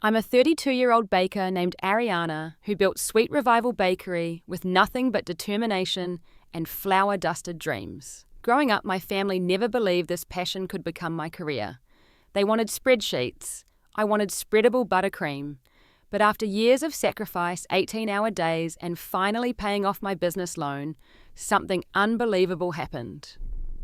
I'm a 32-year-old baker named Ariana who built Sweet Revival Bakery with nothing but determination and flour-dusted dreams. Growing up, my family never believed this passion could become my career. They wanted spreadsheets. I wanted spreadable buttercream. But after years of sacrifice, 18-hour days, and finally paying off my business loan, something unbelievable happened.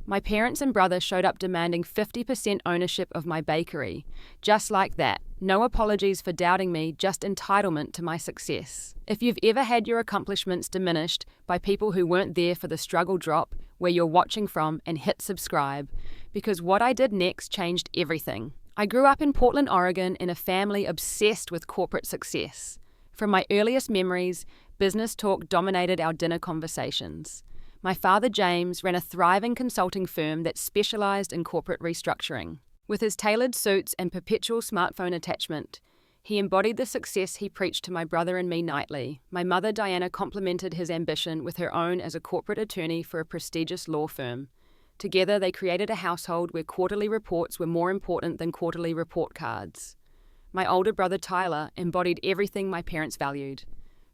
My parents and brother showed up demanding 50% ownership of my bakery. Just like that. No apologies for doubting me, just entitlement to my success. If you've ever had your accomplishments diminished by people who weren't there for the struggle drop, where you're watching from, and hit subscribe, because what I did next changed everything. I grew up in Portland, Oregon, in a family obsessed with corporate success. From my earliest memories, business talk dominated our dinner conversations. My father, James, ran a thriving consulting firm that specialized in corporate restructuring. With his tailored suits and perpetual smartphone attachment, he embodied the success he preached to my brother and me nightly. My mother, Diana, complemented his ambition with her own as a corporate attorney for a prestigious law firm. Together, they created a household where quarterly reports were more important than quarterly report cards. My older brother, Tyler, embodied everything my parents valued.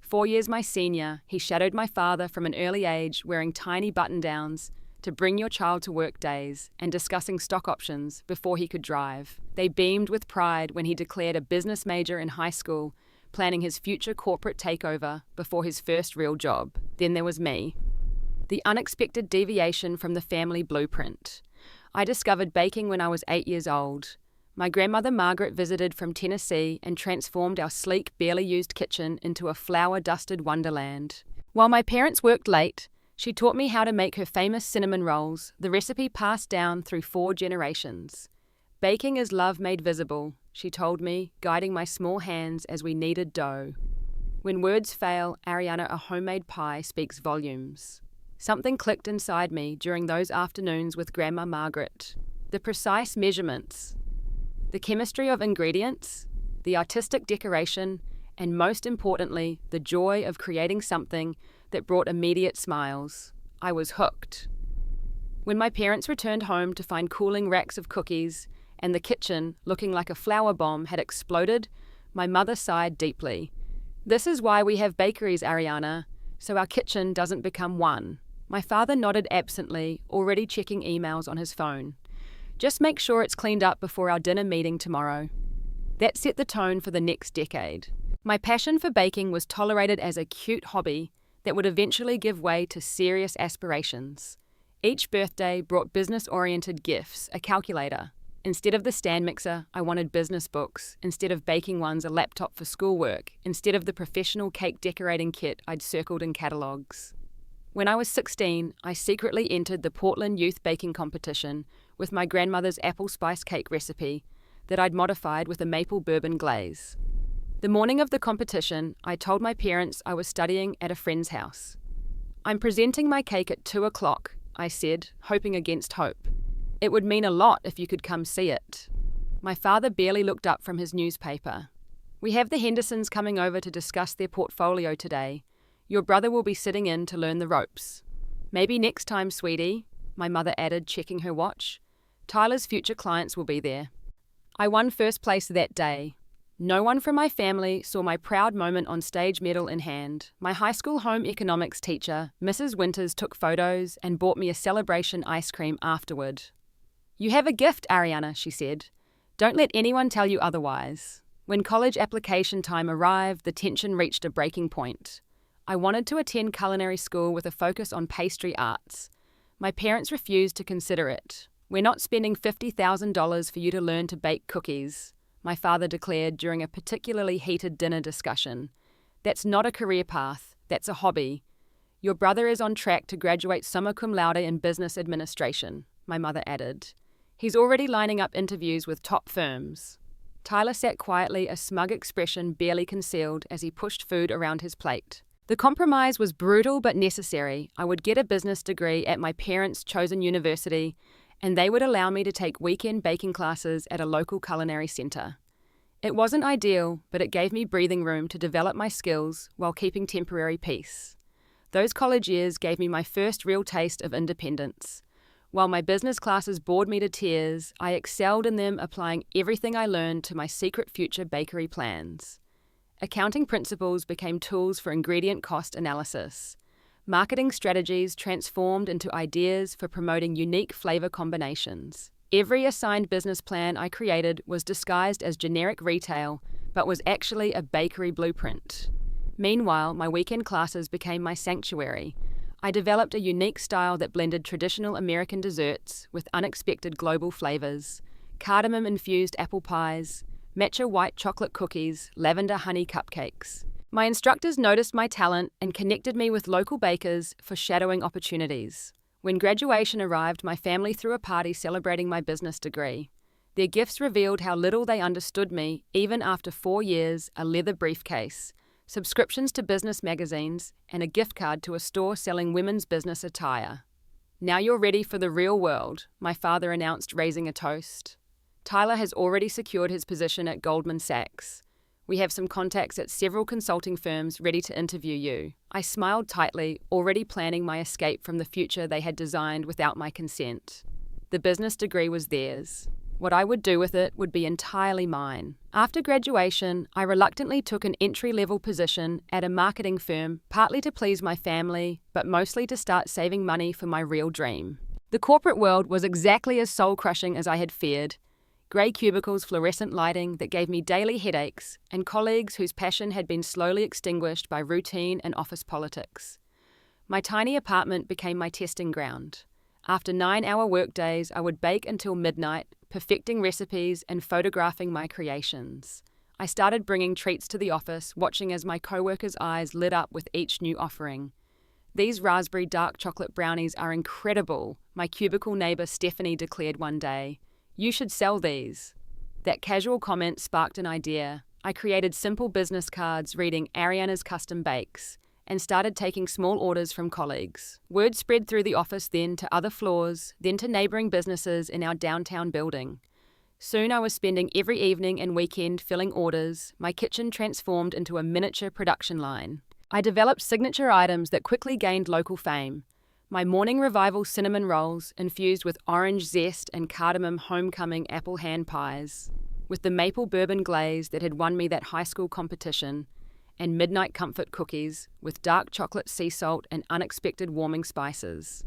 4 years my senior, he shadowed my father from an early age, wearing tiny button-downs to bring your child to work days and discussing stock options before he could drive. They beamed with pride when he declared a business major in high school, planning his future corporate takeover before his first real job. Then there was me. The unexpected deviation from the family blueprint. I discovered baking when I was 8 years old. My grandmother Margaret visited from Tennessee and transformed our sleek, barely used kitchen into a flour-dusted wonderland. While my parents worked late, she taught me how to make her famous cinnamon rolls, the recipe passed down through 4 generations. Baking is love made visible, she told me, guiding my small hands as we kneaded dough. When words fail, Ariana, a homemade pie speaks volumes. Something clicked inside me during those afternoons with Grandma Margaret. The precise measurements, the chemistry of ingredients, the artistic decoration, and most importantly, the joy of creating something that brought immediate smiles. I was hooked. When my parents returned home to find cooling racks of cookies and the kitchen, looking like a flour bomb, had exploded, my mother sighed deeply. This is why we have bakeries, Ariana, so our kitchen doesn't become one. My father nodded absently, already checking emails on his phone. Just make sure it's cleaned up before our dinner meeting tomorrow. That set the tone for the next decade. My passion for baking was tolerated as a cute hobby that would eventually give way to serious aspirations. Each birthday brought business-oriented gifts, a calculator. Instead of the stand mixer, I wanted business books. Instead of baking ones, a laptop for schoolwork. Instead of the professional cake decorating kit I'd circled in catalogs. When I was 16, I secretly entered the Portland Youth Baking Competition with my grandmother's apple spice cake recipe that I'd modified with a maple bourbon glaze. The morning of the competition, I told my parents I was studying at a friend's house. I'm presenting my cake at 2 o'clock, I said, hoping against hope. It would mean a lot if you could come see it. My father barely looked up from his newspaper. We have the Hendersons coming over to discuss their portfolio today. Your brother will be sitting in to learn the ropes. Maybe next time, sweetie, my mother added, checking her watch. Tyler's future clients will be there. I won first place that day. No one from my family saw my proud moment on stage, medal in hand. My high school home economics teacher, Mrs. Winters, took photos and bought me a celebration ice cream afterward. You have a gift, Ariana, she said. Don't let anyone tell you otherwise. When college application time arrived, the tension reached a breaking point. I wanted to attend culinary school with a focus on pastry arts. My parents refused to consider it. We're not spending $50,000 for you to learn to bake cookies, my father declared during a particularly heated dinner discussion. That's not a career path, that's a hobby. Your brother is on track to graduate summa cum laude in business administration, my mother added. He's already lining up interviews with top firms. Tyler sat quietly, a smug expression barely concealed as he pushed food around his plate. The compromise was brutal but necessary. I would get a business degree at my parents' chosen university, and they would allow me to take weekend baking classes at a local culinary centre. It wasn't ideal, but it gave me breathing room to develop my skills while keeping temporary peace. Those college years gave me my first real taste of independence. While my business classes bored me to tears, I excelled in them, applying everything I learned to my secret future bakery plans. Accounting principles became tools for ingredient cost analysis. Marketing strategies transformed into ideas for promoting unique flavor combinations. Every assigned business plan I created was disguised as generic retail, but was actually a bakery blueprint. Meanwhile, my weekend classes became my sanctuary. I developed a unique style that blended traditional American desserts with unexpected global flavors: cardamom-infused apple pies, matcha white chocolate cookies, lavender honey cupcakes. My instructors noticed my talent and connected me with local bakers for shadowing opportunities. When graduation arrived, my family threw a party celebrating my business degree. Their gifts revealed how little they understood me, even after 4 years, a leather briefcase, subscriptions to business magazines, and a gift card to a store selling women's business attire. "Now you're ready for the real world," my father announced, raising a toast. "Tyler has already secured his position at Goldman Sachs. We have some contacts at several consulting firms ready to interview you." I smiled tightly, already planning my escape from the future they had designed without my consent. The business degree was theirs. What I would do with it would be entirely mine. After graduation, I reluctantly took an entry-level position at a marketing firm, partly to please my family, but mostly to start saving money for my real dream. The corporate world was exactly as soul-crushing as I had feared. Grey cubicles, fluorescent lighting that gave me daily headaches, and colleagues whose passion had been slowly extinguished by routine and office politics. My tiny apartment became my testing ground. After 9-hour workdays, I would bake until midnight, perfecting recipes and photographing my creations. I started bringing treats to the office, watching as my coworkers' eyes lit up with each new offering. "These raspberry dark chocolate brownies are incredible," my cubicle neighbor Stephanie declared one day. "You should sell these." That casual comment sparked an idea. I created simple business cards reading "Ariana's Custom Bakes" and started taking small orders from colleagues. Word spread through the office, then to other floors, then to neighboring businesses in our downtown building. Soon I was spending every evening and weekend filling orders, my kitchen transformed into a miniature production line. I developed signature items that quickly gained local fame. My morning revival cinnamon rolls, infused with orange zest and cardamom homecoming apple hand pies, with the maple bourbon glaze that had won me that high school competition, and midnight comfort cookies with dark chocolate sea salt and unexpected warming spices.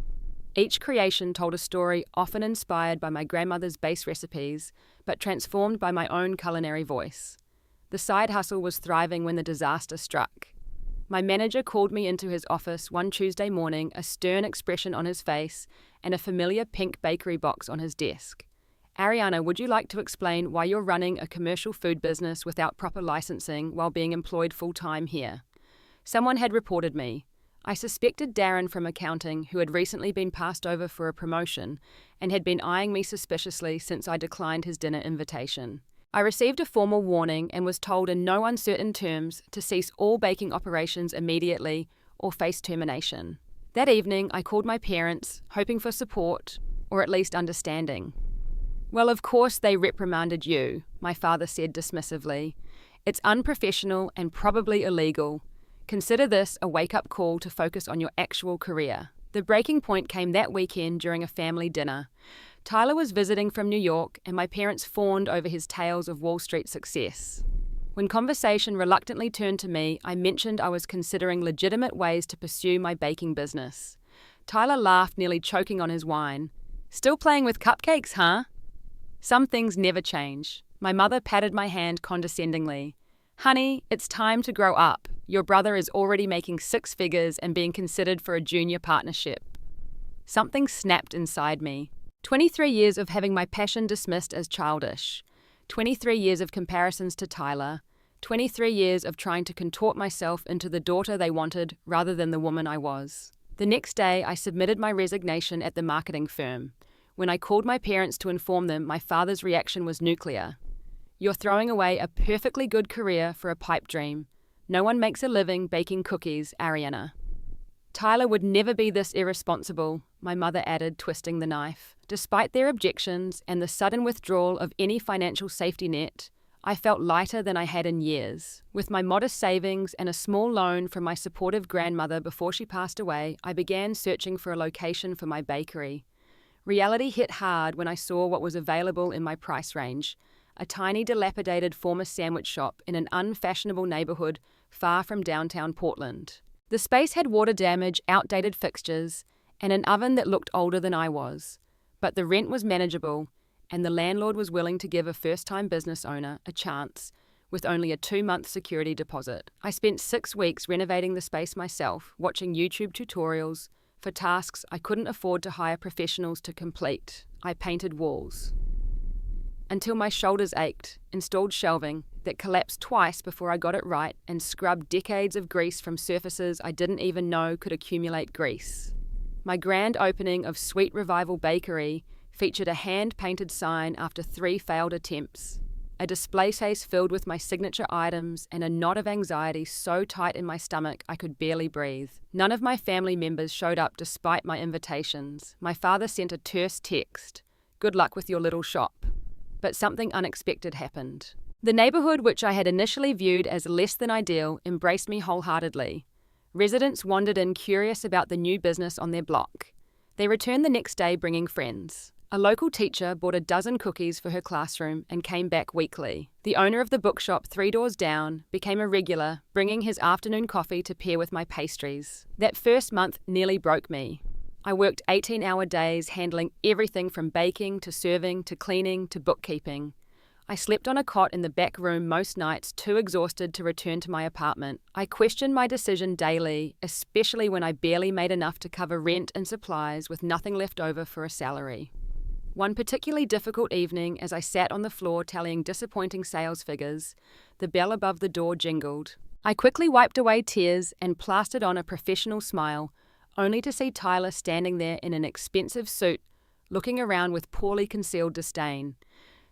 Each creation told a story often inspired by my grandmother's base recipes, but transformed by my own culinary voice. The side hustle was thriving when the disaster struck. My manager called me into his office one Tuesday morning, a stern expression on his face and a familiar pink bakery box on his desk. "Ariana, would you like to explain why you're running a commercial food business without proper licensing while being employed full-time here?" Someone had reported me. I suspected Darren from accounting, who had recently been passed over for a promotion and had been eyeing me suspiciously since I declined his dinner invitation. I received a formal warning and was told in no uncertain terms to cease all baking operations immediately or face termination. That evening, I called my parents, hoping for support, or at least understanding. "Well, of course they reprimanded you," my father said dismissively. "It's unprofessional and probably illegal. Consider this a wake-up call to focus on your actual career." The breaking point came that weekend during a family dinner. Tyler was visiting from New York, and my parents fawned over his tales of Wall Street success. When conversation reluctantly turned to me, I mentioned I was considering legitimate ways to pursue my baking business. Tyler laughed, nearly choking on his wine. "Still playing with cupcakes, huh?" Some things never change. My mother patted my hand condescendingly. "Honey, it's time to grow up. Your brother is already making 6 figures and being considered for a junior partnership." Something snapped inside me. 23 years of having my passion dismissed as childish. 23 years of comparisons to Tyler. 23 years of trying to contort myself into the daughter they wanted rather than the woman I was. The next day, I submitted my resignation at the marketing firm. When I called my parents to inform them, my father's reaction was nuclear. "You're throwing away a perfectly good career for a pipe dream. No one makes a living baking cookies, Ariana." "Tyler would never be this irresponsible," my mother added, twisting the knife. Despite their objections and the sudden withdrawal of any financial safety net, I felt lighter than I had in years. With my modest savings and a small loan from my supportive grandmother before she passed away, I began searching for a location for my bakery. Reality hit hard when I saw what was available in my price range: a tiny, dilapidated former sandwich shop in an unfashionable neighborhood far from downtown Portland. The space had water damage, outdated fixtures, and an oven that looked older than I was. But the rent was manageable, and the landlord was willing to give a first-time business owner a chance with only a 2-month security deposit. I spent 6 weeks renovating the space myself, watching YouTube tutorials for tasks I couldn't afford to hire professionals to complete. I painted walls until my shoulders ached, installed shelving that collapsed twice before I got it right, and scrubbed decades of grease from surfaces I didn't even know could accumulate grease. My grand opening of Sweet Revival Bakery featured a hand-painted sign after 3 failed attempts, a display case filled with my signature items, and a knot of anxiety so tight in my stomach I could barely breathe. None of my family members showed up despite my invitations. My father sent a terse text, "Good luck with your little shop." But something unexpected happened. The neighborhood, which I had initially viewed as less than ideal, embraced me wholeheartedly. Residents wandered in curious about the new business on their block. They returned the next day bringing friends. A local teacher bought a dozen cookies for her classroom and came back weekly. The owner of the bookshop 3 doors down became a regular, bringing his afternoon coffee to pair with my pastries. That first month nearly broke me. I worked 18-hour days handling everything from baking to serving to cleaning to bookkeeping. I slept on a cot in the back room most nights, too exhausted to return to my apartment. I questioned my decision daily, especially when I barely made enough to cover rent and supplies with nothing left over for a salary. One particularly difficult evening, as I sat on the floor tallying disappointing sales figures, the bell above the door jingled. I quickly wiped away tears and plastered on a professional smile, only to see Tyler standing there in an expensive suit, looking around with poorly concealed disdain.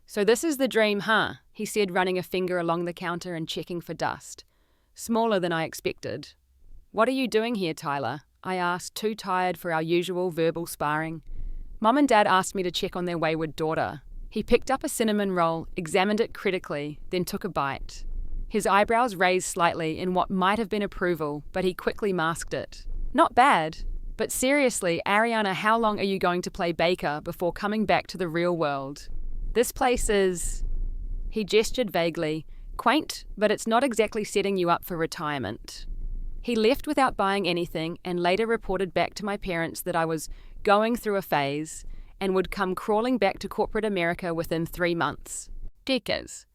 "So this is the dream, huh?" he said, running a finger along the counter and checking for dust. Smaller than I expected. "What are you doing here, Tyler?" I asked, too tired for our usual verbal sparring. "Mum and Dad asked me to check on their wayward daughter." He picked up a cinnamon roll, examined it critically, then took a bite. His eyebrows raised slightly in what might have been approval, but he quickly masked it. "Not bad. But seriously, Ariana, how long are you going to play baker before coming back to the real world? This place is..." He gestured vaguely. "Quaint, but it's not exactly setting you up for retirement." He left without buying anything and later reported back to my parents that I was going through a phase and would come crawling back to corporate America within 3 months. Decas.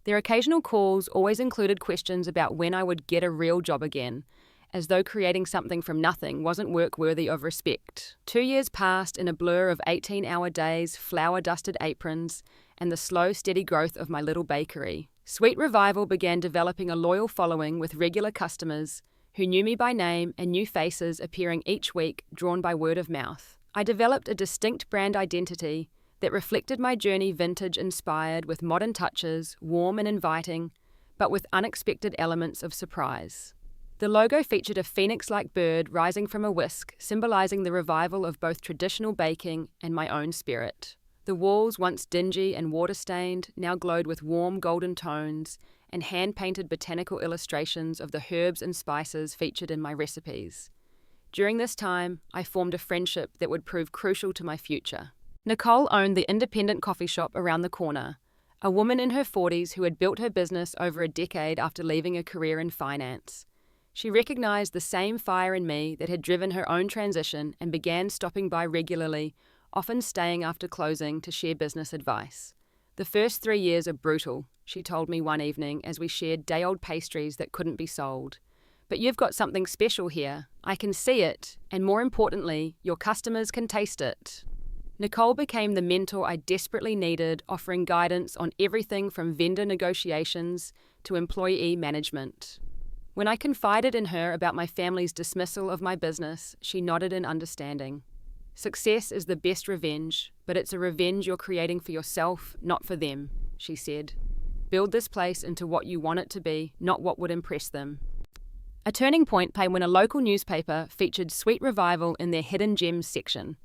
Their occasional calls always included questions about when I would get a real job again, as though creating something from nothing wasn't work worthy of respect. 2 years passed in a blur of 18-hour days, flour-dusted aprons, and the slow, steady growth of my little bakery. Sweet Revival began developing a loyal following with regular customers who knew me by name and new faces appearing each week, drawn by word of mouth. I developed a distinct brand identity that reflected my journey, vintage-inspired with modern touches, warm and inviting, but with unexpected elements of surprise. The logo featured a phoenix-like bird rising from a whisk, symbolizing the revival of both traditional baking and my own spirit. The walls, once dingy and water-stained, now glowed with warm golden tones and hand-painted botanical illustrations of the herbs and spices featured in my recipes. During this time, I formed a friendship that would prove crucial to my future. Nicole owned the independent coffee shop around the corner, a woman in her 40s who had built her business over a decade after leaving a career in finance. She recognized the same fire in me that had driven her own transition and began stopping by regularly, often staying after closing to share business advice. "The first 3 years are brutal," she told me one evening as we shared day-old pastries that couldn't be sold. "But you've got something special here. I can see it, and more importantly, your customers can taste it." Nicole became the mentor I desperately needed, offering guidance on everything from vendor negotiations to employee management. When I confided in her about my family's dismissal of my business, she nodded in understanding. "Success is the best revenge, but it's a revenge you're creating for yourself, not for them," she said. "Build this place into what you want it to be, not what would impress them." A turning point came when a local newspaper featured Sweet Revival in their Hidden Gems section.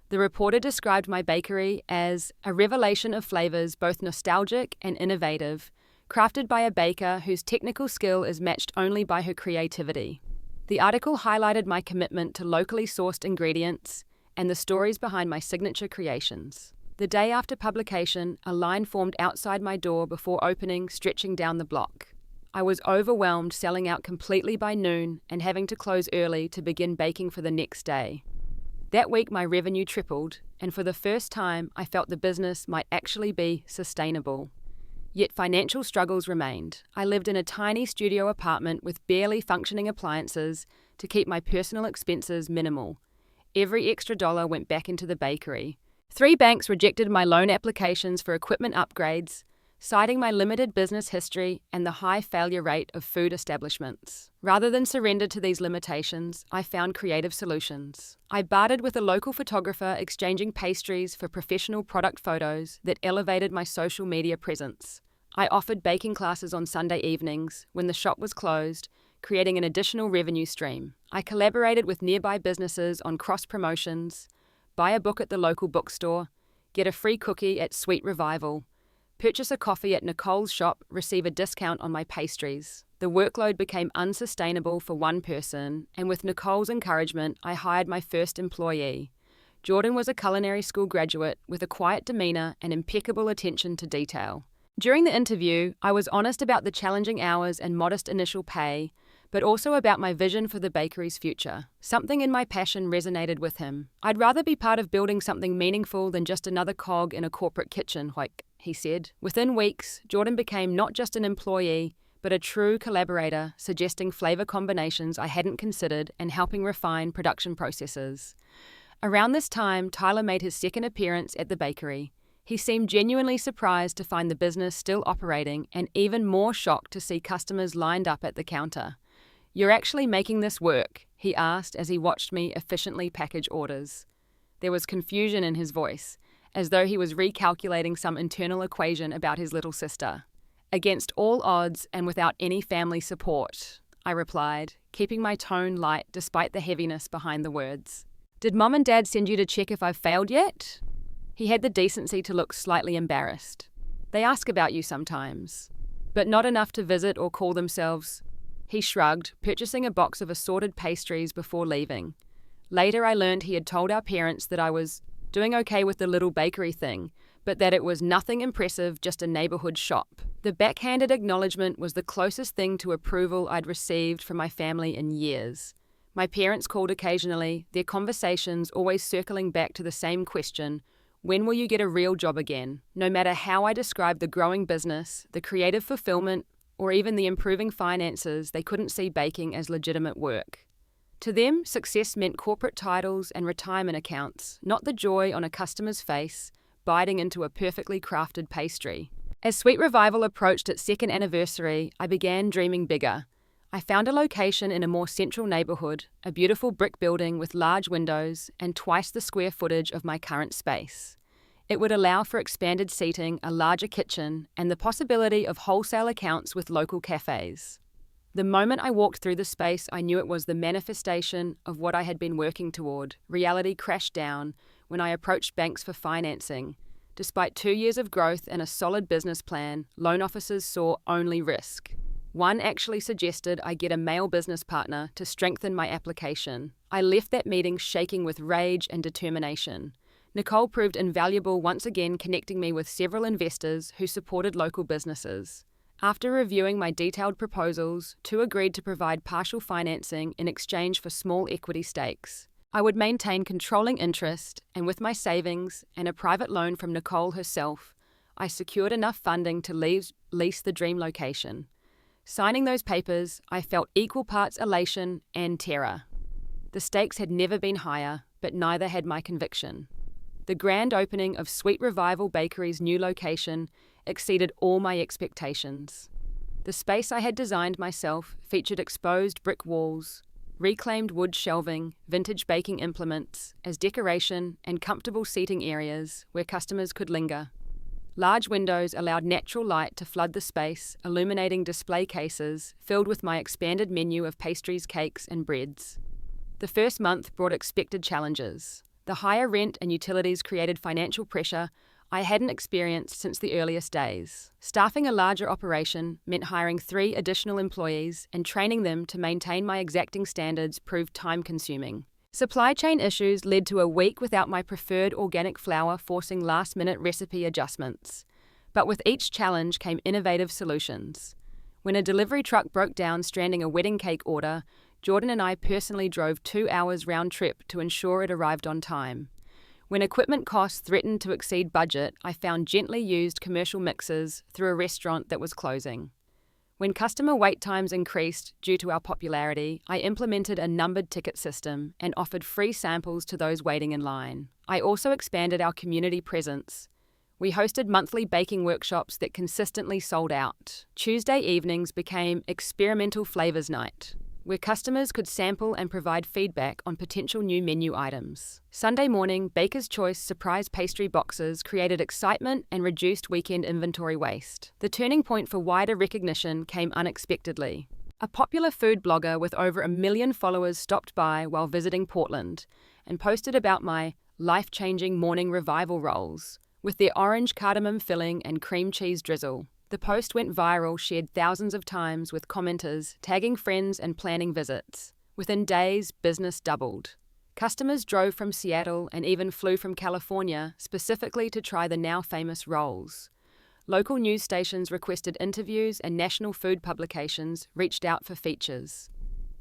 The reporter described my bakery as a revelation of flavors both nostalgic and innovative, crafted by a baker whose technical skill is matched only by her creativity. The article highlighted my commitment to locally sourced ingredients and the stories behind my signature creations. The day after publication, a line formed outside my door before opening, stretching down the block. I was overwhelmed, selling out completely by noon and having to close early to begin baking for the next day. That week, my revenue tripled, and for the first time, I felt the business might actually be sustainable. Yet financial struggles remained. I lived in a tiny studio apartment with barely functioning appliances to keep my personal expenses minimal. Every extra dollar went back into the bakery. 3 banks rejected my loan applications for equipment upgrades, citing my limited business history and the high failure rate of food establishments. Rather than surrender to these limitations, I found creative solutions. I bartered with a local photographer, exchanging pastries for professional product photos that elevated my social media presence. I offered baking classes on Sunday evenings when the shop was closed, creating an additional revenue stream. I collaborated with nearby businesses on cross-promotions, buy a book at the local bookstore, get a free cookie at Sweet Revival, purchase a coffee at Nicole's shop, receive a discount on my pastries. The workload became unsustainable for one person, and with Nicole's encouragement, I hired my first employee. Jordan was a culinary school graduate with a quiet demeanor and impeccable attention to detail. During the interview, I was honest about the challenging hours and modest initial pay, but also about my vision for the bakery's future. Something in my passion resonated with him. I'd rather be part of building something meaningful than just another cog in a corporate kitchen, he said. Within weeks, Jordan became not just an employee, but a true collaborator, suggesting flavor combinations I hadn't considered and helping refine production processes. Around this time, Tyler made his second appearance at the bakery. He seemed genuinely surprised to find the business still operating and even more shocked to see customers lined up at the counter. "You're actually making this work?" he asked as he watched me efficiently package orders. There was confusion in his voice, as though he was recalculating some internal equation about his little sister. "Against all odds and without any family support," I replied, keeping my tone light despite the heaviness behind the words. "Did Mom and Dad send you to check if I've failed yet?" He had the decency to look slightly embarrassed. "They ask about you sometimes, but not enough to visit or call themselves." He shrugged, purchasing a box of assorted pastries before leaving. Later I learned he had told our parents that I was doing okay with the little bakery thing, but that it was nothing impressive, just a neighborhood shop. The backhanded acknowledgement was the closest thing to approval I'd received from my family in years. My parents called occasionally, their conversations always circling back to the same question: when will you get a real job again? No matter how I described the growing business, the creative fulfillment, or even the improving finances, they couldn't see baking as legitimate work. To them, success meant corporate titles and retirement accounts, not the joy on a customer's face, biting into a perfectly crafted pastry. As Sweet Revival approached its second anniversary, I began dreaming bigger. I found a location in a more central neighborhood, a beautiful brick building with large windows and twice the square footage of my current space. It would allow for expanded seating, a larger kitchen, and the possibility of wholesale accounts with local cafes. The moment I walked through the space, I knew it was the manifestation of what I had been working toward. Reality crashed down when I approached banks for financing. Despite 2 years of growth and a solid business plan, loan officers saw only risk. One actually suggested I get a male business partner to strengthen my application. I left that meeting shaking with rage and determination. Nicole proved invaluable, once again connecting me with several investors who supported local businesses. After reviewing my detailed proposals, 2 agreed to provide partial financing in exchange for small equity stakes. I would maintain controlling interest, and with my savings and a private loan from Nicole herself, I secured enough funding to lease the dream location. Signing those papers, I felt equal parts elation and terror. The stakes had never been higher, but neither had my conviction. The grand opening of Sweet Revival Bakery's new location exceeded all my expectations. The space I had designed myself featured exposed brick walls, reclaimed wood shelving, vintage baking implements as decoration, and comfortable seating areas where customers could linger. Large windows allowed natural light to flood the space, illuminating display cases filled with my expanded menu of pastries, cakes, and breads. The first month brought expected challenges. The higher rent and utilities created financial pressure I hadn't experienced since the earliest days. Staffing a larger operation meant hiring 3 additional employees, and training them to maintain my exacting standards proved time-consuming. Supply chain issues led to a week without my preferred organic flour, forcing last-minute recipe adjustments. But with each challenge came innovative solutions. When a delivery truck broke down, stranding a wedding cake order, Jordan and I personally drove 2 hours round trip to ensure it arrived on time. When equipment costs threatened to exceed budget, I found gently used commercial mixers through a restaurant that was closing. When customer wait times increased due to our popularity, I implemented a numbered ticket system and offered free samples to those waiting in line. I also expanded our community presence. We hosted monthly baking workshops that consistently sold out. Tuesday evenings became Experimental Flavors Night, where customers could sample and provide feedback on potential new menu items. Sunday morning, Baker's Choice surprise pastry boxes created excitement and reduced weekend inventory waste. The turning point for wider recognition came unexpectedly. A popular food blogger with over 1 million followers stopped by while visiting Portland and posted about my life-changing morning revival rolls, with their orange cardamom filling and cream cheese drizzle. The post went viral, shared thousands of times, with commenters tagging friends and planning visits. Within days, business doubled. Customers drove from Seattle and even flew from California specifically to try the now famous rolls. Local news stations requested interviews and national food publications reached out for features.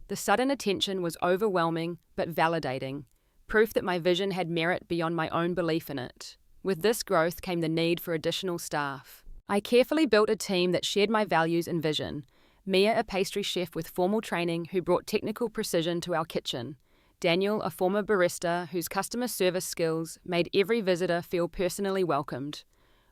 The sudden attention was overwhelming but validating, proof that my vision had merit beyond my own belief in it. With this growth came the need for additional staff. I carefully built a team that shared my values and vision. Mia, a pastry chef with formal training who brought technical precision to our kitchen. Daniel, a former barista whose customer service skills made every visitor feel personally welcomed.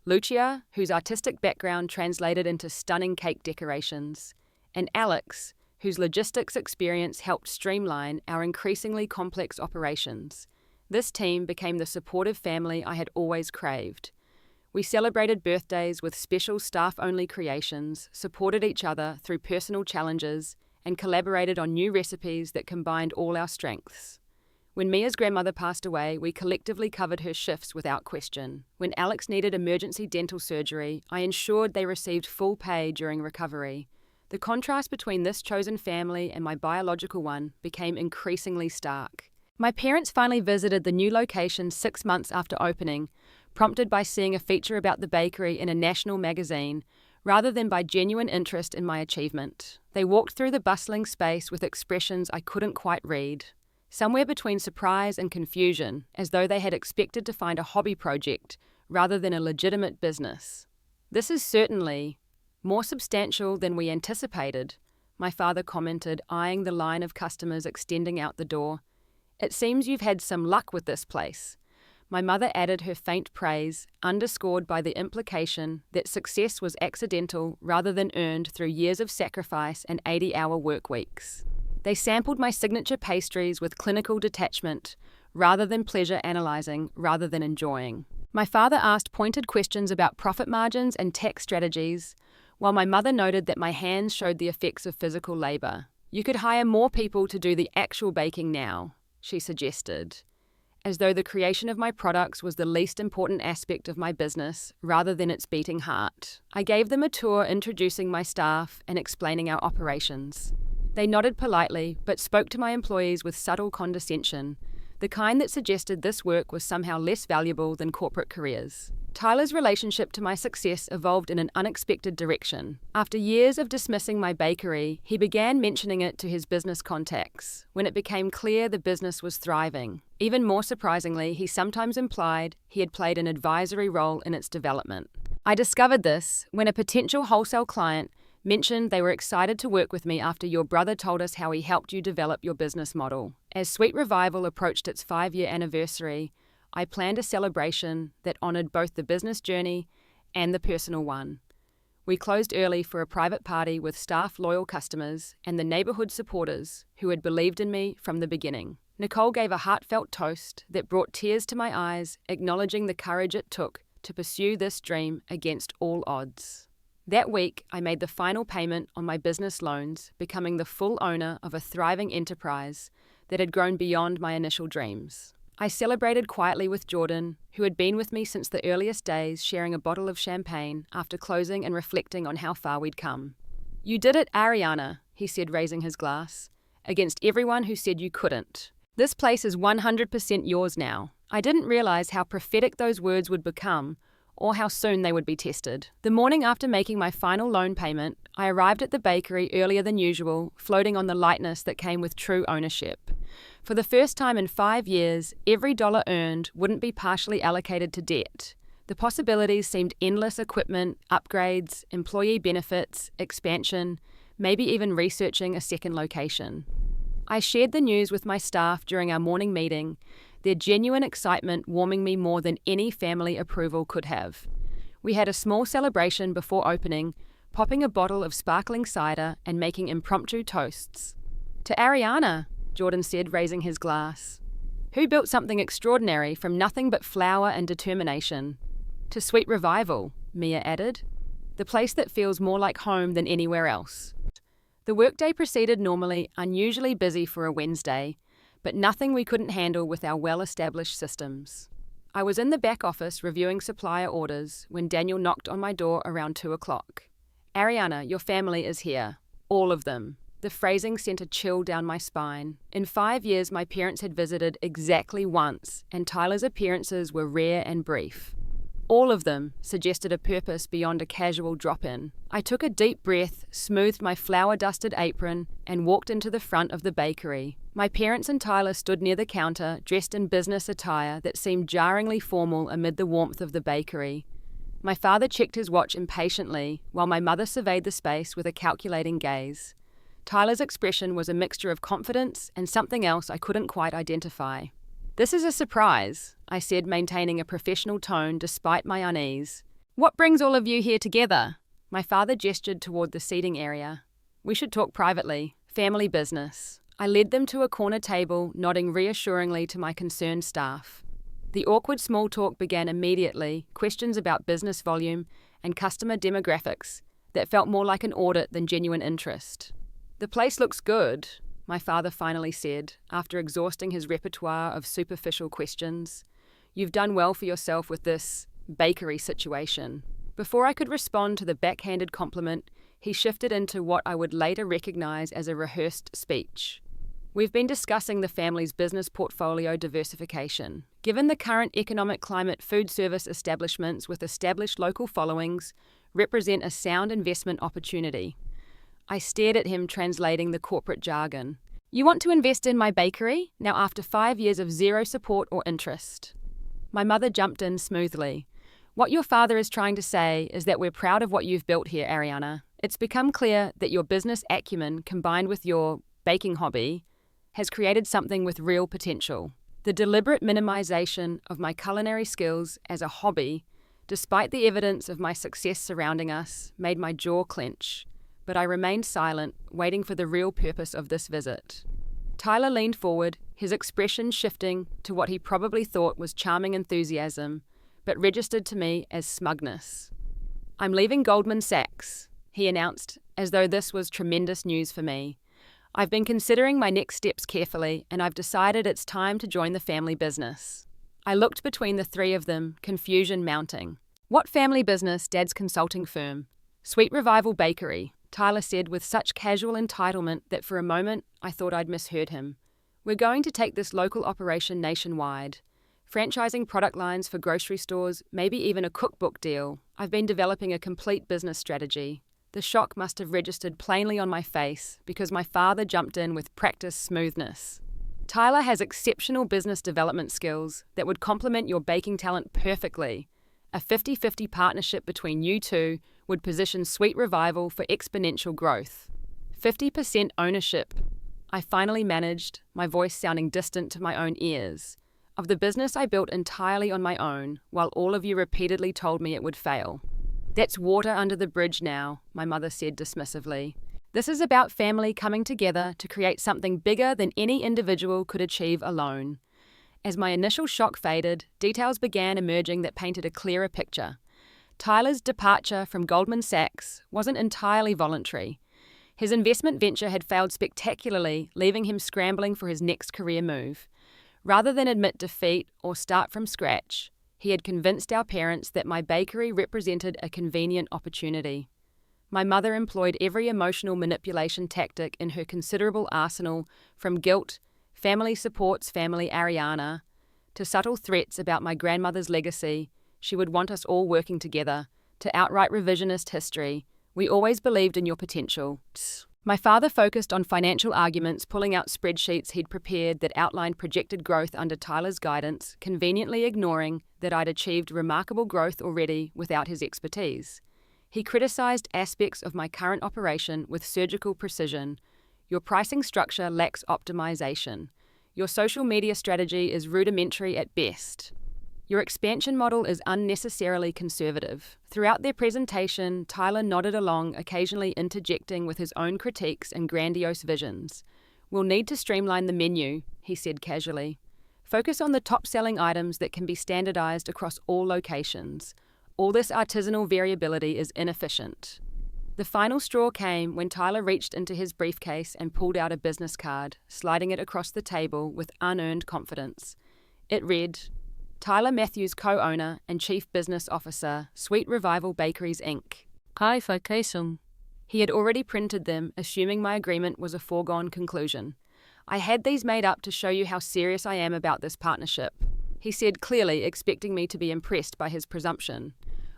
Lucia, whose artistic background translated into stunning cake decorations. And Alex, whose logistics experience helped streamline our increasingly complex operations. This team became the supportive family I had always craved. We celebrated birthdays with special staff-only creations, supported each other through personal challenges, and collaborated on new recipes that combined all our strengths. When Mia's grandmother passed away, we collectively covered her shifts without question. When Alex needed emergency dental surgery, I ensured they received full pay during recovery. The contrast between this chosen family and my biological one became increasingly stark. My parents finally visited the new location 6 months after opening, prompted by seeing a feature about the bakery in a national magazine, rather than by genuine interest in my achievement. They walked through the bustling space with expressions I couldn't quite read, somewhere between surprise and confusion, as though they had expected to find a hobby project rather than a legitimate business. "This is certainly more substantial than we anticipated," my father commented, eyeing the line of customers extending out the door. "It seems you've had some luck with this place." My mother added her faint praise, underscored by the implication that success was accidental rather than earned through years of sacrifice and 80-hour work weeks. They sampled my signature pastries with clinical detachment, rather than pleasure analyzing, rather than enjoying. My father asked pointed questions about profit margins and tax strategies, while my mother noted that my hands showed the effects of physical labor. "You could hire more people to do the actual baking now," she suggested, as though the creation of my products was the least important aspect of my business rather than its beating heart. I gave them a tour introducing my staff and explaining our operations. They nodded politely, but spoke to my employees with subtle condescension, the kind that suggested this work was somehow less valuable than corporate careers. Tyler's relationship to my success evolved in an unexpected direction. After years of dismissing my bakery, he began mentioning it to his business contacts. When it became clear the business was thriving, even more surprisingly, he sometimes implied he had played an advisory role in its development. I discovered this when a potential wholesale client mentioned they were excited to work with me after your brother told us how he helped you develop your business model. As Sweet Revival approached its 5-year anniversary, I planned a celebration that honored both the business journey and the personal one. We closed early for a private party with staff, loyal customers, and the neighborhood supporters who had believed in me from the beginning. Nicole gave a heartfelt toast that brought tears to my eyes, acknowledging the courage it took to pursue this dream against all odds. That week, I made the final payment on my business loans, becoming the full owner of a thriving enterprise that had grown beyond my initial dreams. I celebrated quietly with Jordan, who had been with me since the earliest days, sharing a bottle of champagne after closing and reflecting on how far we'd come. "You did it, Ariana," he said, raising his glass, "against everyone who said you couldn't." This place is 100% yours now. I didn't realize how prophetic those words would become, or how soon they would be tested. The morning after making my final loan payment, I arrived at the bakery earlier than usual, floating on the lightness that came with true ownership. For the first time in 5 years, every dollar earned wouldn't be partially allocated to debt. The possibilities seemed endless: equipment, upgrades, employee benefits, expansion, maybe even researching a second location. I shared the news with my staff during our morning meeting, their genuine excitement warming me more than any family approval could have. We had a small celebration before opening, popping a bottle of sparkling cider and making impromptu toasts. "To Ariana," Jordan said, raising his glass, "who built something extraordinary from nothing but flour and determination." "To Sweet Revival," Mia added, "the place that feels more like home than anywhere else." The workday proceeded normally, unusually busy for a Wednesday, but nothing we couldn't handle with our well-established systems. I was in the back office reviewing supplier orders when Daniel knocked on my door around 2 o'clock. "Ariana, your family is here. All of them." The phrasing sent a chill down my spine. In 5 years, my parents had visited exactly once, and Tyler's appearances were rare and brief. "All of them" suggested a purpose beyond a casual drop-in. I took a deep breath, smoothed my flour-dusted apron, and walked into the front of the bakery. My parents and Tyler stood near the counter, dressed in business attire that seemed jarringly formal amid the warmth of the bakery. My father checked his watch impatiently, while my mother surveyed the space with a calculating gaze. Tyler's expression was a mixture of confidence and something else I couldn't quite identify. "This is a surprise," I said, maintaining a professional tone despite my unease. "What brings all of you here together?" My father gestured toward the seating area. "We should talk privately. Family business." I led them to a corner table, nodding reassuringly to my concerned staff. The awkward small talk began immediately, questions about business volume and customer demographics that felt more like an audit than genuine interest. "The place looks good," my father finally said, after exhausting his repertoire of superficial questions. "You've done well for yourself with this bakery situation." Before I could respond to the backhanded compliment, he shifted into what I would later recognize as a rehearsed speech. "We've been discussing the family's business portfolio diversification. Given the current economic climate, food service establishments with established local followings represent a sound investment opportunity." I stared at him, translating the corporate jargon. "You want to invest in my bakery, now after 5 years of zero support or interest?" My mother jumped in smoothly. "What your father is trying to say is that we're proud of what you've built here, Ariana. It's become clear that your business acumen, combined with your baking hobby, has created something with real potential." The deliberate minimization of my culinary skills as a hobby, despite the evidence of my success surrounding us, made my jaw clench. But I remained silent, waiting for the real purpose of this visit. Tyler leaned forward, his expression shifting to what he probably thought was charming enthusiasm, but registered to me as smugness. "I'm leaving Goldman Sachs," he announced, as though this was tremendous news for me. "I've been considering my next steps carefully, and I've decided it's time to join the family business." I looked between the three of them, confusion mounting. "What family business?" Dad's consulting firm. "Sweet Revival Bakery," Tyler said with such casual entitlement that for a moment I thought I'd misheard him. "We're going to take this local operation nationwide. Franchising product lines for grocery stores, maybe even a cookbook deal. I've been developing a complete business strategy." The shock must have registered plainly on my face because my father jumped in with practiced smoothness. "Tyler has exceptional business development skills that would complement your baking talent perfectly. A 50-50 partnership between you two would position Sweet Revival for exponential growth." 50% ownership, I finally managed, my voice sounding distant to my own ears, of the business I built entirely on my own, while all of you repeatedly told me it would fail. "That's water under the bridge now," my mother said dismissively. "This is about family coming together to create something bigger than any individual could achieve alone." As my initial shock faded, details began emerging that painted a clearer picture. Tyler's departure from Goldman Sachs wasn't entirely voluntary. His investment venture had failed spectacularly, leaving him scrambling for his next career move. Rather than admit defeat or start from scratch, he had convinced our parents that my bakery represented a convenient opportunity. My mother employed every emotional manipulation tactic in her considerable arsenal, from guilt, family supports family Ariana, to subtle threats about my grandmother's legacy, she would want us all working together, to outright revisionist history, we always believed in your potential. My father focused on financial arguments, pulling out spreadsheets he'd prepared that outlined projected growth under Tyler's guidance, conveniently ignoring that I'd achieved remarkable growth already without his expertise. He criticized aspects of my current operation with surgical precision. Your pricing structure lacks optimization. Your social media strategy is rudimentary at best. Your expansion model is unnecessarily conservative. Throughout their presentation, Tyler nodded along, occasionally interjecting with his own critiques and grandiose visions. We'll need to streamline the menu, he said casually. Focus on the top-selling items that can be standardized across all locations. All this artisanal variability is inefficient. The final straw came when Tyler reached into his briefcase and pulled out a business card, sliding it across the table with unearned confidence. It read, Tyler Matthews, co-owner and chief business officer, Sweet Revival Bakeries, Inc. Qualification. He had already printed them, assuming my agreement was a foregone conclusion. I had these made up to show you how serious I am about this partnership, he said, clearly expecting me to be impressed by his presumption.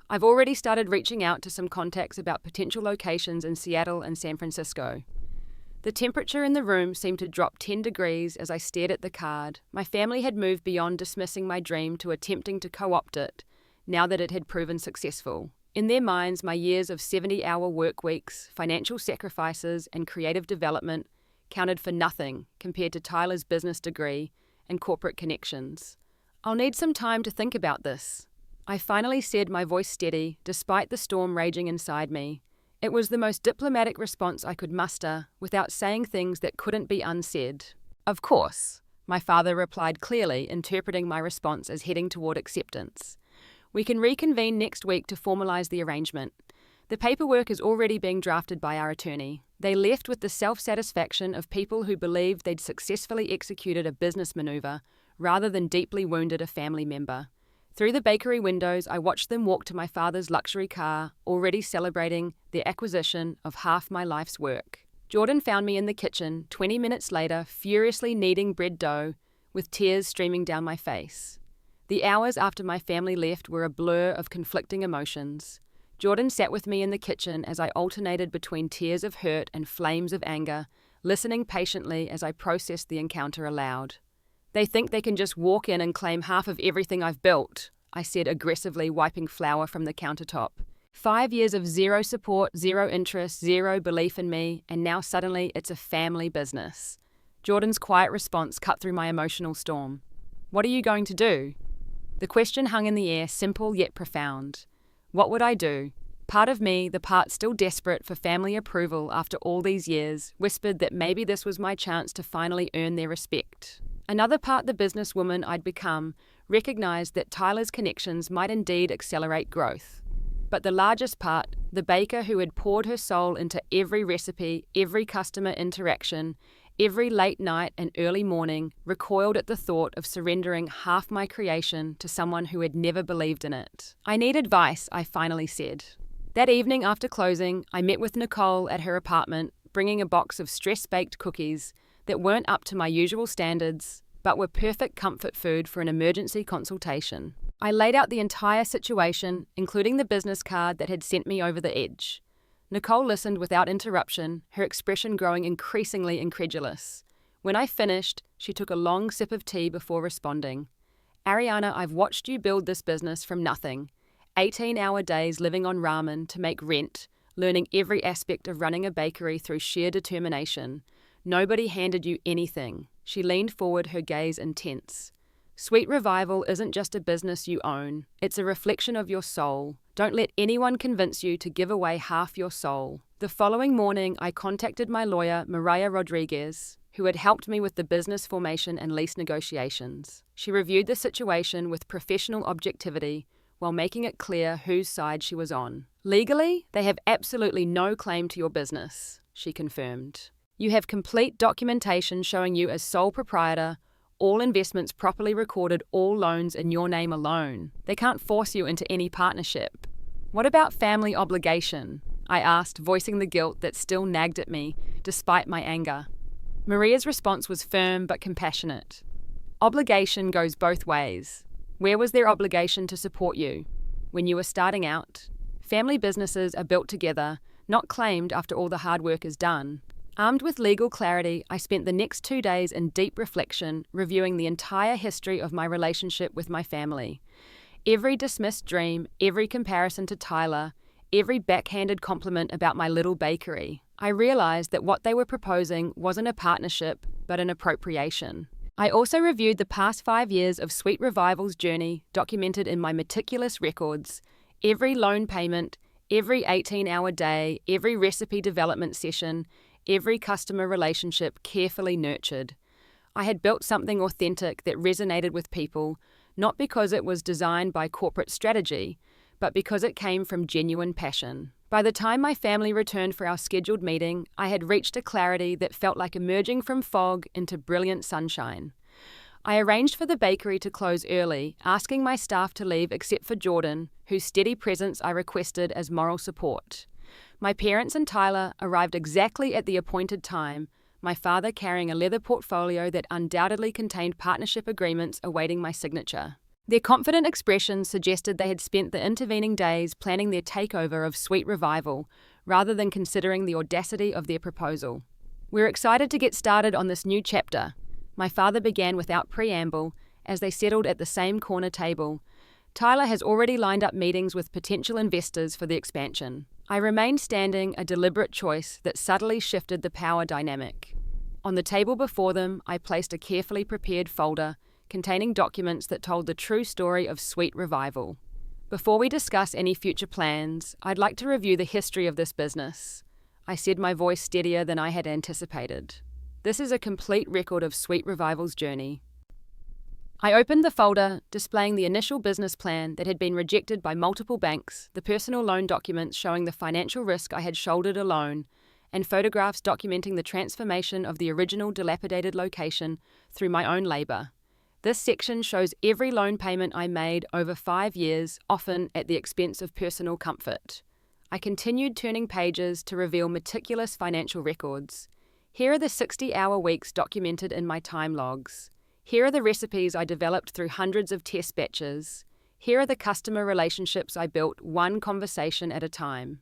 I've already started reaching out to some contacts about potential locations in Seattle and San Francisco. The temperature in the room seemed to drop 10 degrees as I stared at the card. My family had moved beyond dismissing my dream to attempting to co-opt it, now that it had proven successful. In their minds, my years of 70-hour work weeks, financial sacrifices, and creative development counted for nothing compared to Tyler's business degree and corporate connections. I'll need some time to think about this, I finally said, my voice steady, despite the storm raging inside me. It was the most diplomatic response I could muster, without saying things that couldn't be unsaid. Of course, my father replied clearly, interpreting my response as heading toward acceptance. We can reconvene next week to formalize the arrangement. The paperwork is already being drafted by our attorney. They left with the self-satisfaction of people who believed they'd successfully executed a business maneuver, rather than deeply wounded a family member. Through the bakery windows, I watched them walk to my father's luxury car, already celebrating the acquisition of half my life's work. Jordan found me in the kitchen, 20 minutes later, furiously kneading bread dough, with tears streaming down my face. The hours after my family left were a blur of conflicting emotions. Jordan sat with me in the kitchen as I alternated between tears of hurt and flames of anger, listening patiently as I processed the encounter aloud. They think they can just walk in and claim half of everything I've built, I said aggressively, wiping flour from the countertop. 5 years of zero support, zero interest, zero belief in me, and now suddenly it's a family business. Jordan's quiet response cut through my emotional storm. What are you going to do? The question hung in the air, simple yet profound. What would I do? Part of me, the part still desperate for family approval after all these years, whispered that maybe this was my chance to finally earn their respect. Another part, the businesswoman I'd become, recognized that Tyler's connections might indeed accelerate growth. But the largest part, the baker who had poured her soul into every recipe, every customer interaction, every late night and early morning, recoiled at the thought of surrendering half my creation to someone who had never believed in it. I need advice, I finally said. That evening after closing, I met with Nicole at her apartment, bringing a box of stress-baked cookies that weren't up to my usual standards, but were perfect comfort food for an emergency consultation. I laid out the entire situation, including the business card that had sent me over the edge. Nicole listened without interruption, her expression growing increasingly incredulous. When I finished, she took a long sip of tea before responding. Ariana, I've watched you build this business from nothing. 18-hour days living on ramen to make rent, learning every aspect of running a bakery through sheer determination. Nobody handed you anything. She leaned forward, her gaze intense. Sweet Revival isn't just a business you own. It's a reflection of your soul. Don't let anyone convince you to give away half your soul. The following morning, I contacted my lawyer, Mariah Rodriguez, who had helped me with the business formation and lease negotiations. She reviewed the situation with professional objectivity while making it clear whose side she was on. Legally, they have absolutely no claim to your business, she confirmed. You have complete documentation showing you as sole proprietor, all investments properly recorded, all loans in your name alone. They can't force you into any partnership. What about family obligation? I asked, voicing the guilt that still nagged at me, despite my anger. Maria's response was firm but compassionate. Obligation goes both ways. Where was their obligation to support you? When you were starting out? Family businesses are built together, not claimed after all the hard work is done. Armed with legal clarity, I spent the next 2 days in deep reflection, reviewing the entire history of my relationship with my family. Every dismissed dream, every comparison to Tyler, every backhanded compliment about my little bakery. I realized that what they were proposing wasn't a partnership, but an appropriation. I also reviewed the past 5 years of Sweet Revival's journey, documented in my meticulous records. Every loan payment, every 18-hour day, every recipe development session, every customer relationship carefully nurtured. I had built something authentic that resonated with people, not because it was designed by corporate strategy, but because it came from genuine passion. By the time my family returned for our scheduled meeting, I had reached a clarity that felt like emerging from fog into brilliant sunshine. I arranged for the bakery to close early, asking my staff to leave except for Jordan, whose steady presence I requested as moral support. My parents and Tyler arrived exactly at the appointed time, my father carrying a leather portfolio that undoubtedly contained partnership agreements awaiting my signature. Their confident expressions suggested they had spent the intervening days planning their takeover of Sweet Revival, rather than considering the audacity of their proposal. "We're excited to get started on this new chapter," my father began without preamble, as they settled at the same corner table. "Tyler has already lined up meetings with potential investors for the expansion." I remained standing, a deliberate choice that subtly shifted the power dynamic. On the table before them, I placed a carefully prepared folder containing documents that told the true story of Sweet Revival. "Before we discuss any future plans, I'd like to review the history of this business," I said, my voice steadier than I had anticipated. "This is a complete record of Sweet Revival's journey." I opened the folder, displaying the initial business plan that had been rejected by multiple banks, the personal loan documents showing the financial risk I had shouldered alone, and photographs documenting the transformation of the original dilapidated location through my own labor. This section shows every loan payment I made over 5 years, often at the expense of personal comfort. I continued turning pages to reveal meticulous financial records. Here are the 60-hour weeks documented in my time logs. Here are the recipes I developed through hundreds of test batches. Here are the customer relationships I built one conversation at a time.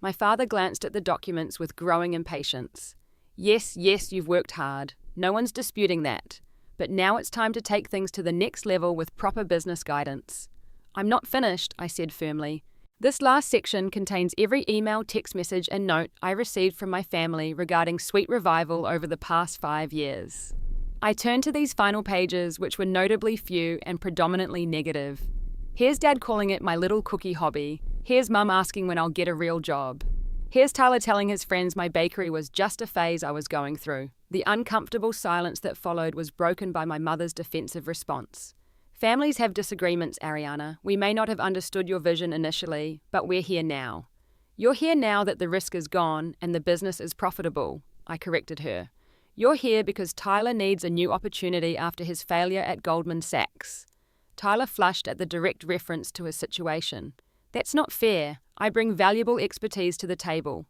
My father glanced at the documents with growing impatience. Yes, you've worked hard. No one's disputing that. But now it's time to take things to the next level with proper business guidance. "I'm not finished," I said firmly. "This last section contains every email, text message, and note I received from my family regarding Sweet Revival over the past 5 years." I turned to these final pages, which were notably few and predominantly negative. Here's Dad calling it my little cookie hobby. Here's Mum asking when I'll get a real job. Here's Tyler telling his friends my bakery was just a phase I was going through. The uncomfortable silence that followed was broken by my mother's defensive response. "Families have disagreements, Ariana. We may not have understood your vision initially, but we're here now." "You're here now that the risk is gone and the business is profitable," I corrected her. "You're here because Tyler needs a new opportunity after his failure at Goldman Sachs." Tyler flushed at the direct reference to his situation. "That's not fair. I bring valuable expertise to the table."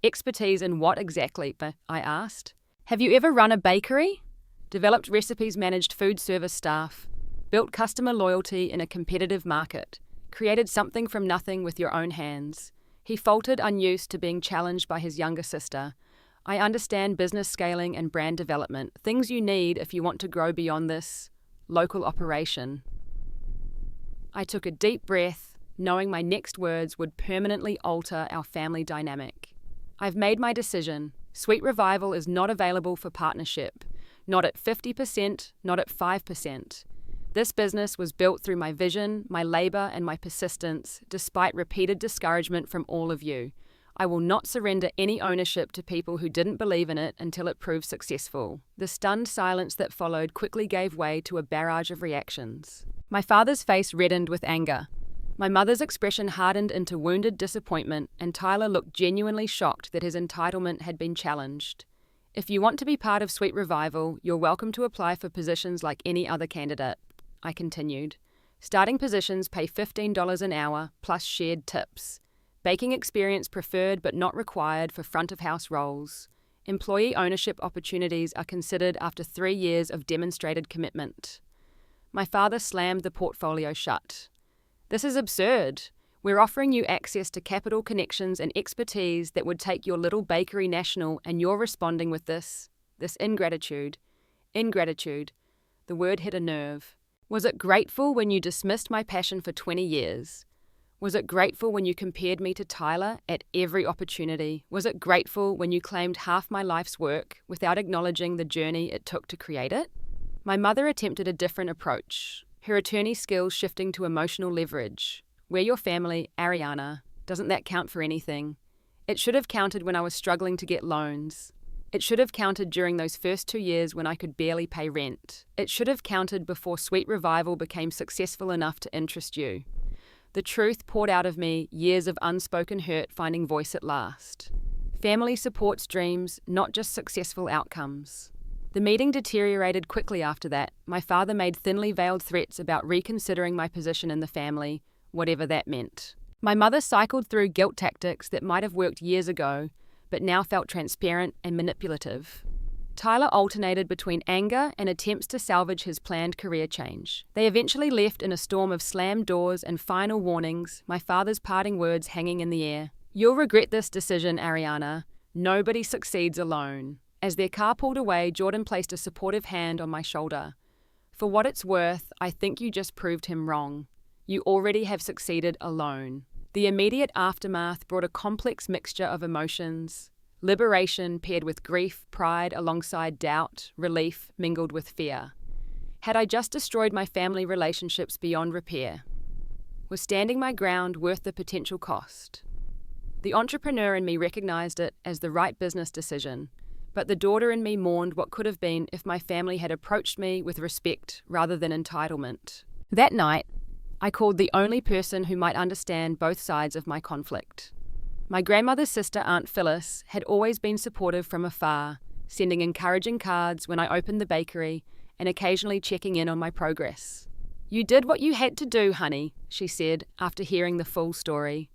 "Expertise in what exactly?" I asked. "Have you ever run a bakery? Developed recipes, managed food service staff, built customer loyalty in a competitive market, created something from nothing with your own hands?" He faltered, unused to being challenged by his younger sister. "I understand business scaling and brand development, things you need if you want to grow beyond this local operation." I took a deep breath, knowing my next words would permanently alter our family dynamic. "I've made my decision. Sweet Revival is not available for partnership. Not at 50%, not at 5%. This business was built through my vision, my labor, and my persistence, despite repeated discouragement from all of you. I will not surrender any ownership to people who didn't believe in it until it proved successful." The stunned silence that followed quickly gave way to a barrage of reactions. My father's face reddened with anger. My mother's expression hardened into wounded disappointment, and Tyler looked genuinely shocked that his entitlement had been challenged. "If you want to be part of Sweet Revival, you're welcome to apply for positions like any other candidate," I continued. "Starting positions pay $15 an hour, plus shared tips. Baking experience preferred but not required for front-of-house roles. employee ownership opportunities are considered after 3 years of demonstrated commitment. My father slammed the portfolio shut. This is absurd. We're offering you access to capital connections and expertise that would take your little bakery national, and you're responding with this ingratitude. Ingratitude. The word hit a nerve. Was it grateful when you dismissed my passion for 20 years? Was it grateful when you compared me to Tyler at every opportunity? Was it grateful when you claimed half my life's work without acknowledging the journey it took to create it? My mother attempted a different approach, her attorney skills shifting to emotional leverage. We're your family, Ariana. Doesn't that count for anything? It should have counted when I was struggling to get loans. It should have counted during those first 2 years when I could barely pay rent. It should have counted before Sweet Revival became successful enough to interest you. The truth poured out of me, years of unspoken hurt finding voice at last. Family supports dreams, not just successful outcomes. The meeting deteriorated quickly after that. My father made thinly veiled threats about reconsidering my position in the family, whatever that meant. My mother cycled through guilt tactics that might have worked years ago, but now felt transparent and manipulative. Tyler alternated between anger and attempts to salvage his planned career change. They eventually left in a storm of slammed doors and final warnings, my father's parting words hanging in the air. You'll regret this decision, Ariana. Nobody succeeds alone. As their car pulled away, Jordan placed a supportive hand on my shoulder. For what it's worth, I think you just proved him wrong. You already have succeeded alone. The immediate aftermath brought a complex mixture of emotions. Liberation paired with grief, pride alongside doubt, relief mingled with fear. Had I just destroyed my family relationships beyond repair? Was standing my ground worth the potential cost? The entrepreneur in me recognized it as the right business decision, but the daughter in me mourned what could have been if my family had approached me with respect rather than entitlement. That night, I called the only person who might understand both sides of my conflict. My grandmother's sister, Aunt Phyllis, had always been supportive from afar, sending encouraging cards when I opened the bakery and occasionally checking in on my progress. You did what you had to do, honey, she said after hearing the full story.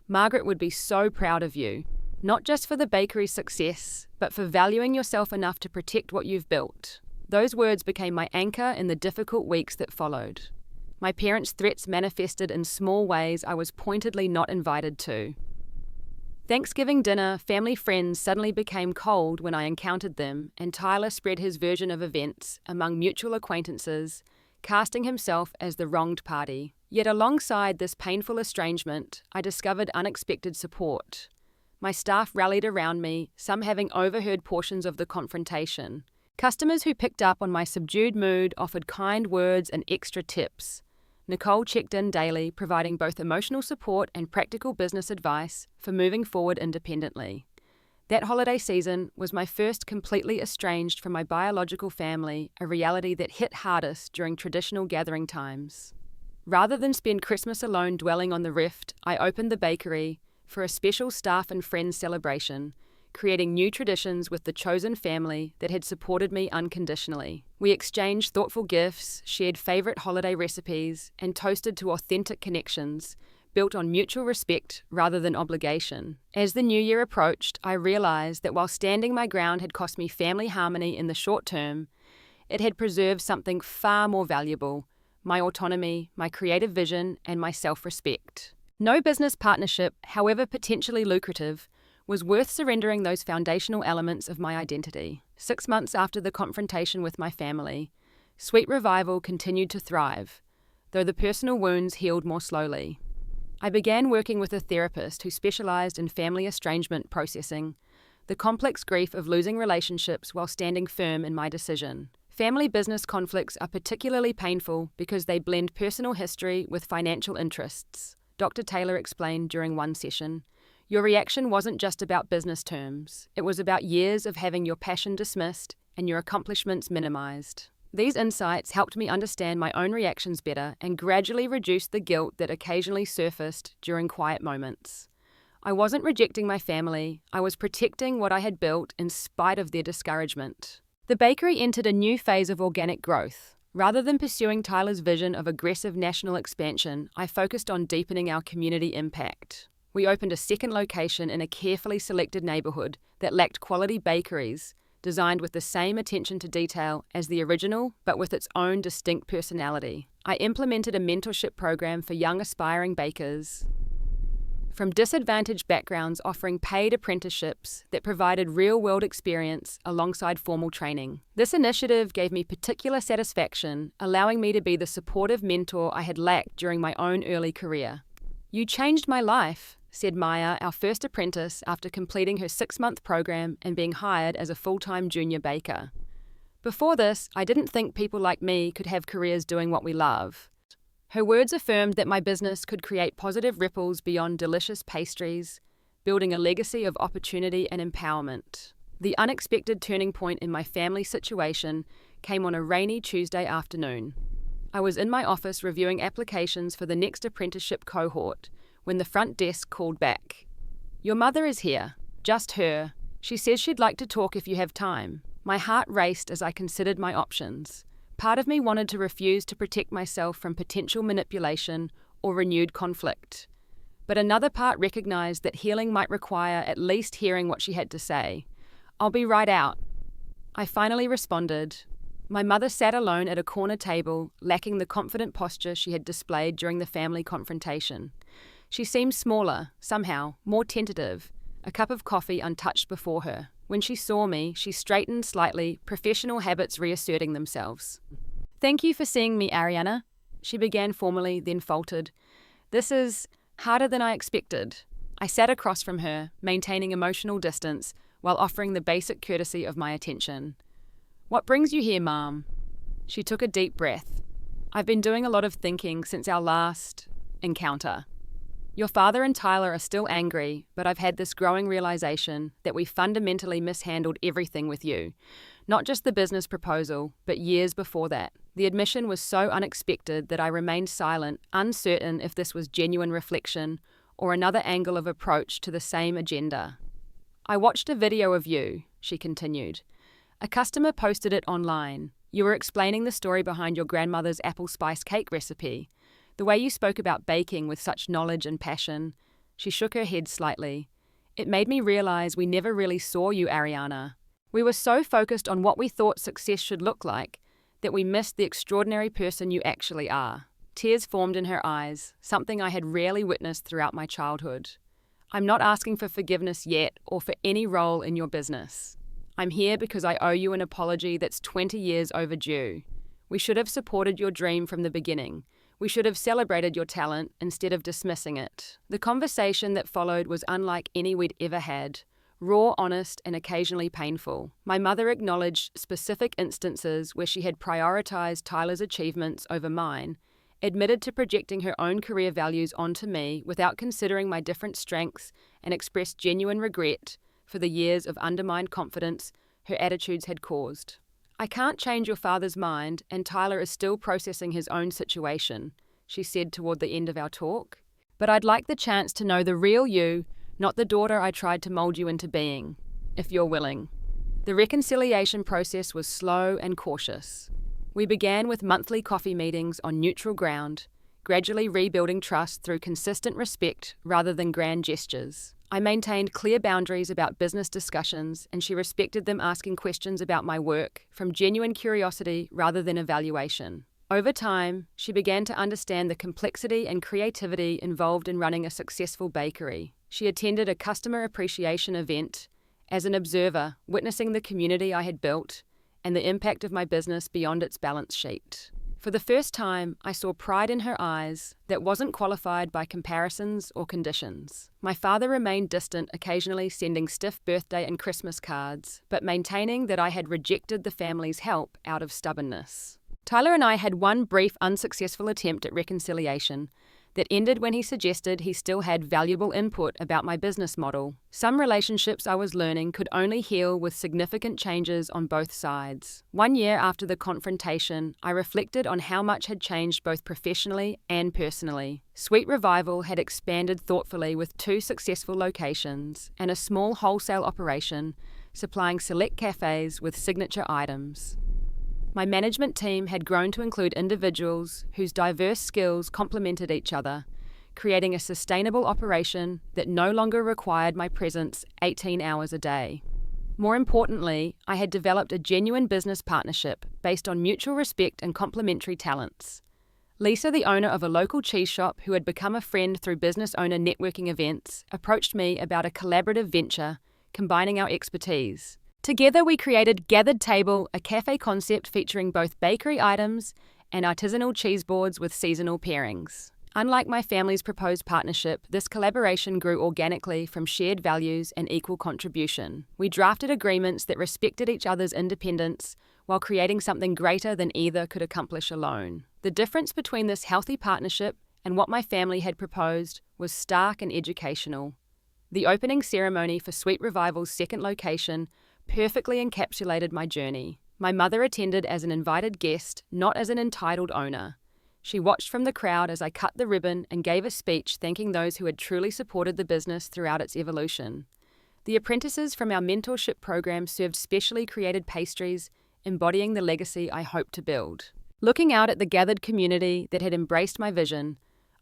Margaret would be so proud of you, not just for the bakery's success, but for valuing yourself enough to protect what you've built. Those words became my anchor in the difficult weeks that followed. My parents' threats manifested in small ways I was pointedly not invited to. Thanksgiving dinner, family friends suddenly became cold when I encountered them, and Tyler spread his version of events among mutual acquaintances, casting himself as the wronged party. Yet alongside this painful estrangement, I discovered unexpected support. My staff rallied around me, some having overheard portions of the confrontation. Customers who picked up on my subdued mood offered kind words and extra tips. Nicole checked in daily, providing both emotional support and practical business advice for moving forward independently. That holiday season was my first completely estranged from my biological family, a reality that hit hardest during traditional gathering times. Rather than spend Christmas alone dwelling on the rift, I opened the bakery for a special staff and friends celebration, creating new traditions with the chosen family that had supported me unconditionally. We exchanged thoughtful gifts, shared favorite holiday recipes, and toasted to authentic connections, built on mutual respect rather than obligation. As the new year approached, I realized that while standing my ground had cost me family harmony in the short term, it had preserved something far more valuable: my autonomy, my creative vision, and my self-respect. No business partnership, however potentially lucrative, was worth surrendering those foundational elements of my identity. 6 months after the confrontation with my family, Sweet Revival continued to thrive, though the personal wounds healed more slowly. I began working with a therapist who specialized in family estrangement processing, the complex grief of losing relationships while standing firm in my decision. Family business conflicts are particularly painful because they blend personal history with financial interests, Dr. Taylor explained during one session. Your reaction wasn't just about business terms. It was about years of having your passion dismissed and your accomplishments minimized. These insights helped me understand my own reactions better and gradually reduce the guilt that occasionally surfaced during quiet moments. I wasn't rejecting my family. I was protecting what I had built in spite of their discouragement. The bakery entered a new phase of organic growth. Rather than pursuing Tyler's vision of aggressive national expansion, I focused on deepening our community impact. We opened a second location in a carefully selected neighborhood that lacked quality bakeries, designed with the same attention to detail as the original, but with its own distinct personality. I implemented a mentorship program for young aspiring bakers from disadvantaged backgrounds, offering paid apprenticeships that provided real-world experience alongside formal training. This initiative gave me particular satisfaction, allowing me to be the supportive mentor I had lacked during my own early career. "You changed my life," said Maya, our first apprentice, after completing her 6-month program and being hired as a full-time junior baker. "Before this, I didn't think people like me could have careers doing what we love." Her words affirmed that my business could create positive ripples beyond delicious pastries, building a legacy of opportunity and empowerment. The unexpected turning point in my family situation came on a rainy Tuesday afternoon. I was in my office reviewing applications for the next apprenticeship cohort when the front desk called back. "Your mother is here. Just her. She says she'd like to talk if you have time." My heart raced as I considered my options. Part of me wanted to refuse to protect myself from potential manipulation or renewed conflict. But another part recognized that healing might require at least hearing what she had to say. "I'll be right out." I finally responded. My mother sat alone at a corner table, lacking the confident posture she had displayed during the family confrontation. She seemed smaller, somehow, more tentative, a cup of coffee untouched before her. When she saw me, she straightened slightly, professional habits reasserting themselves. "Thank you for seeing me, Ariana," she began formally, then faltered. "This is harder than I expected." I sat across from her, maintaining emotional distance, while offering the basic courtesy of my attention. "What brings you here, Mom?" She took a deep breath. "I've been doing a lot of thinking since our last encounter. Your father and Tyler are still angry, but I've had this growing realization that we fundamentally mishandled everything with you. Not just the business proposal, but years before that. The admission was so unexpected that I remained silent, uncertain if this was genuine reflection or another angle of approach to the same agenda. I watched a video of you," she continued. "A customer posted it online. You were explaining the story behind your grandmother's apple spice cake recipe. The way you spoke about baking with such knowledge and passion." She shook her head slightly. "It made me realize we never really saw you, Ariana. We were so focused on what we thought success should look like that we missed the extraordinary person you actually are." Tears formed in her eyes, something I had rarely witnessed throughout my childhood. "I'm not asking for forgiveness yet or for any role in your business. I'm here because I owe you an apology that's 20 years overdue. We should have supported your dream from the beginning. We should have celebrated your talent instead of dismissing it." The conversation that followed was unlike any we'd ever had, raw, honest, and occasionally painful. My mother acknowledged specific instances where she had prioritized Tyler's achievements over mine, admitted to projecting her own career values onto me without considering my different strengths, and expressed genuine regret for the years of undermined confidence her attitudes had caused. "I can't change your father's mind, and Tyler is still processing his own situation," she said toward the end of our talk. "But I'd like the chance to know the real you, not the daughter I tried to mold you into being, if you're willing." The reconciliation process was slow and cautious. We began with monthly coffee meetings on neutral ground, gradually rebuilding trust through consistent respect rather than grand gestures. I maintained clear boundaries about business discussions, and she respected them asking questions about my work from genuine curiosity rather than evaluation. Over time, she began to understand the complexity and creativity involved in running a successful bakery. She attended a customer appreciation event as an observer, witnessing the community I had built and the impact of my business beyond its balance sheet. For the first time, I saw pride in her eyes that wasn't qualified by comparisons or conditions. My father remained distant, occasionally sending stiff birthday and Christmas cards, but maintaining that I had rejected the family's help out of stubbornness. Tyler and I had one brief, unsuccessful attempt at reconciliation that ended when he suggested he still had valuable input about my business model. Some relationships I was learning could only heal with significant changes on both sides. 1 year after the confrontation, I reflected on how much had changed both professionally and personally. Sweet Revival had expanded thoughtfully with 2 successful locations and a small wholesale operation supplying select cafes with signature items. My management team had grown to include individuals whose diverse skills complemented each other, creating a sustainable operation that no longer required my presence 18 hours a day. More importantly, I had developed a genuine business partnership based on mutual respect and complementary talents. Lisa, the owner of a local cheese shop who had become a friend through business owner networking events, approached me about a collaborative venture combining our expertise. Together we created Gathered Table, a cafe concept featuring both bakery items and artisanal cheese boards with seasonal pairings. Unlike my family's proposed partnership, this collaboration grew organically from shared values and equal contribution. We drafted agreements that respected each other's independence while creating something greater than either could accomplish alone. The difference between this healthy partnership and what my family had proposed was stark and educational. The opening ceremony for Sweet Revival's second location perfectly encapsulated my journey. My mother attended as an invited guest, not as an entitled owner. She watched from the crowd as I cut the ribbon and gave a speech thanking those who had truly supported the business throughout its evolution. The apprentices from our mentorship program served specially created pastries, embodying the legacy I hoped to build. Looking out at the gathered community that had embraced my vision,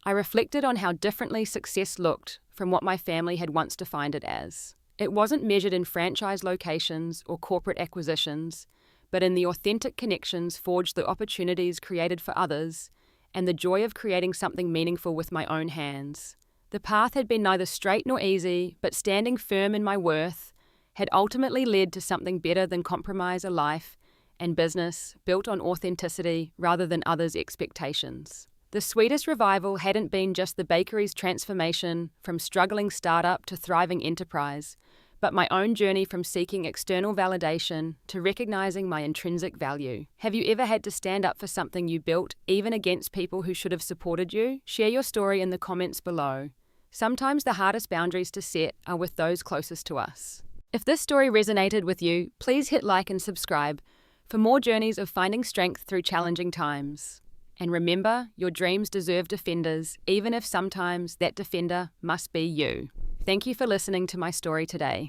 I reflected on how differently success looked from what my family had once defined it as. It wasn't measured in franchise locations or corporate acquisitions, but in the authentic connections forged through opportunities created for others, and the joy of creating something meaningful with my own hands. The path had been neither straight nor easy, but standing firm in my worth had ultimately led to something better than compromise a life and business built on authenticity rather than others' expectations. The Sweetest Revival hadn't been just the bakery's transformation from struggling startup to thriving enterprise, but my own journey from seeking external validation to recognizing my intrinsic value. Have you ever had to stand up for something you built, even against people who should have supported you? Share your story in the comments below. Sometimes the hardest boundaries to set are with those closest to us. If this story resonated with you, please hit like and subscribe for more journeys of finding strength through challenging times. And remember, your dreams deserve defenders, even if sometimes that defender must be you. Thank you for listening to my story today.